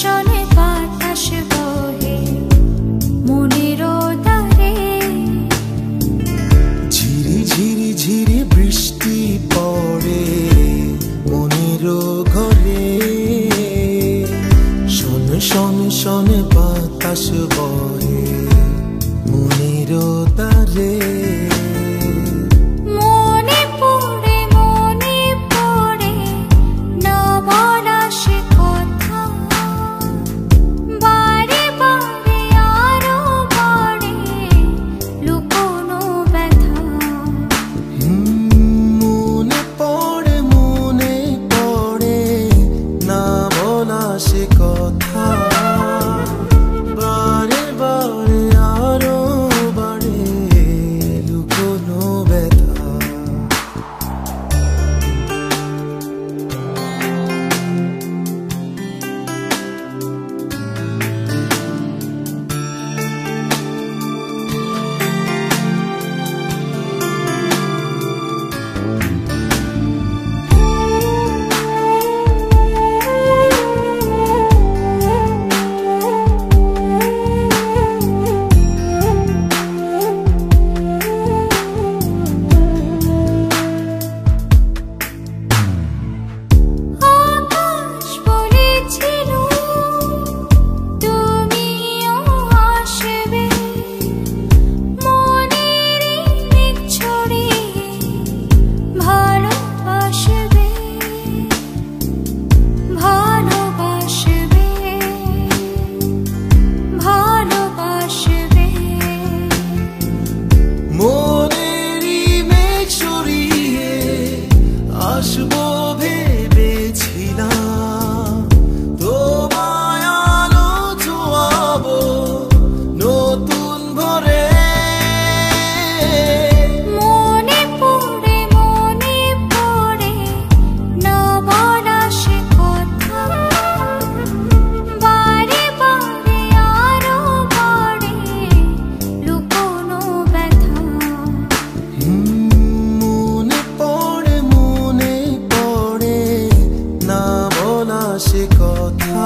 শনে বাতাস বহে মনের দ্বারে, ঝিরি ঝিরি ঝিরি বৃষ্টি পড়ে মনের ঘরে, শনে শনে শনে বাতাস বহে মনের দ্বারে। সে কথা বারে বারে আরো বাড়ে লুকোনো ব্যথা। আসবো ভেবেছিলাম তোমায় আলো ছোঁয়াবো নতুন ভরে, মনে পড়ে না বলা সে কথা, বারে বারে আরো বাড়ে লুকোনো ব্যথা। সে কথা